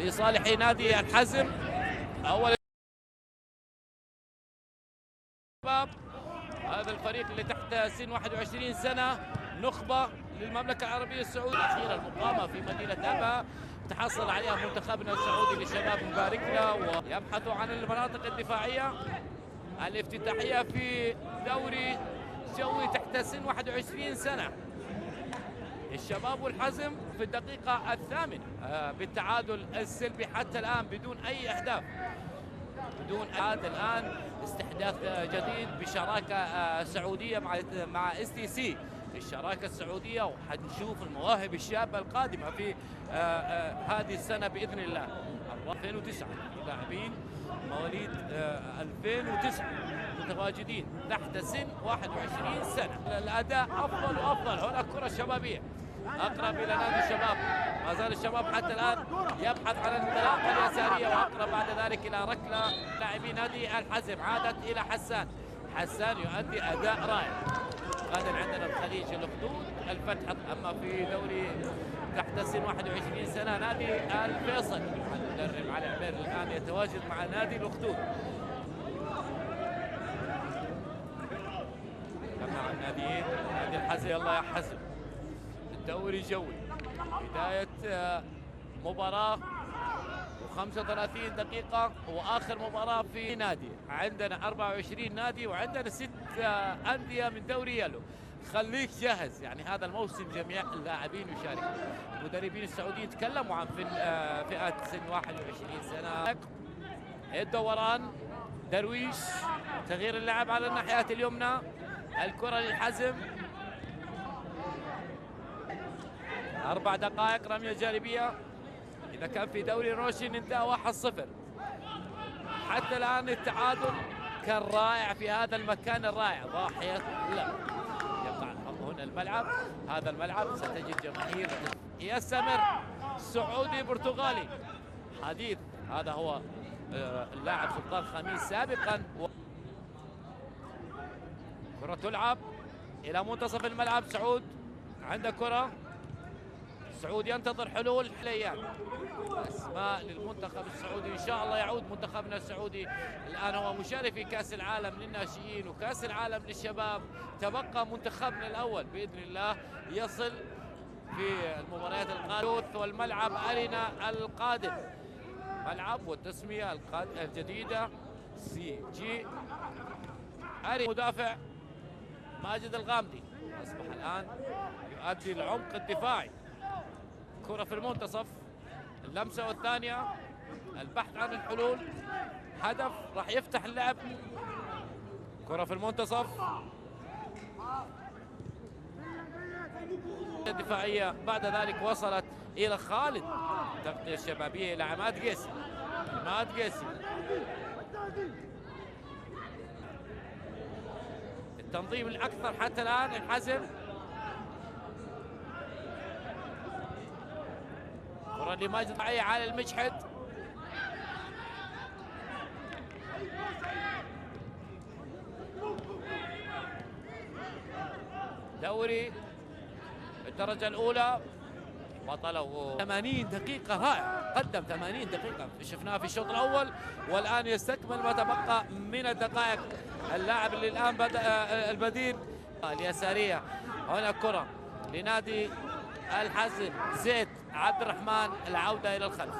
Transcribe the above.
لصالح نادي الحزم. أول الشباب، هذا الفريق اللي تحت سن 21 سنة، نخبة للمملكة العربية السعودية. الأخيرة المقامة في مدينة أبها تحصل عليها منتخبنا السعودي للشباب، مبارك له، ويبحثوا عن المناطق الدفاعية الافتتاحية في دوري جوي تحت سن 21 سنة. الشباب والحزم في الدقيقة الثامنة بالتعادل السلبي حتى الآن بدون أي أهداف، بدون عاد. الآن استحداث جديد بشراكة سعودية مع STC، الشراكة السعودية، وحنشوف المواهب الشابة القادمة في هذه السنة بإذن الله. 2009 لاعبين مواليد 2009 متواجدين تحت سن 21 سنة. الأداء أفضل وأفضل. هنا الكرة الشبابية أقرب إلى نادي الشباب، ما زال الشباب حتى الآن يبحث عن الانطلاقة اليسارية، وأقرب بعد ذلك إلى ركلة لاعبي نادي الحزم. عادت إلى حسان يؤدي أداء رائع. غدا عندنا الخليج الأخدود الفتح. أما في دوري تحت سن 21 سنة نادي الفيصل، المدرب علي عبير الآن يتواجد مع نادي الأخدود. مع الناديين، نادي الحزم. يلا يا حزم، الدوري جوي، بداية مباراة و35 دقيقة، وآخر مباراة في نادي. عندنا 24 نادي، وعندنا 6 أندية من دوري يلو. خليك جاهز، يعني هذا الموسم جميع اللاعبين يشاركون. المدربين السعوديين تكلموا عن فئات سن 21 سنة. الدوران درويش، تغيير اللعب على الناحية اليمنى، الكرة للحزم. 4 دقائق رمية جانبية. إذا كان في دوري روشن انتهى 1-0. حتى الآن التعادل كان رائع في هذا المكان الرائع. ضاحية لا يقع هنا الملعب، هذا الملعب ستجد جماهير. يستمر سعودي برتغالي حديث، هذا هو اللاعب سلطان خميس سابقا. كرة تلعب إلى منتصف الملعب. سعود عنده كرة، سعود ينتظر حلول حليان. اسماء للمنتخب السعودي، ان شاء الله يعود منتخبنا السعودي. الان هو مشارك في كاس العالم للناشئين وكاس العالم للشباب. تبقى منتخبنا الاول باذن الله يصل في المباريات القادمه. والملعب ارينا القادم، ملعب والتسميه الجديده CG أرينا. مدافع ماجد الغامدي اصبح الان يؤدي العمق الدفاعي. كرة في المنتصف، اللمسة والثانية، البحث عن الحلول، هدف راح يفتح اللعب. كرة في المنتصف، الدفاعية بعد ذلك وصلت إلى خالد. تغطية الشبابية إلى عماد قيسي. التنظيم الأكثر حتى الآن الحزم. كرة لماجد على المجحد. دوري الدرجة الأولى بطلوا 80 دقيقة رائع، قدم 80 دقيقة شفناه في الشوط الأول، والآن يستكمل ما تبقى من الدقائق. اللاعب اللي الآن بدأ البديل اليسارية. هنا كرة لنادي الحزم، زيد عبد الرحمن، العودة إلى الخلف.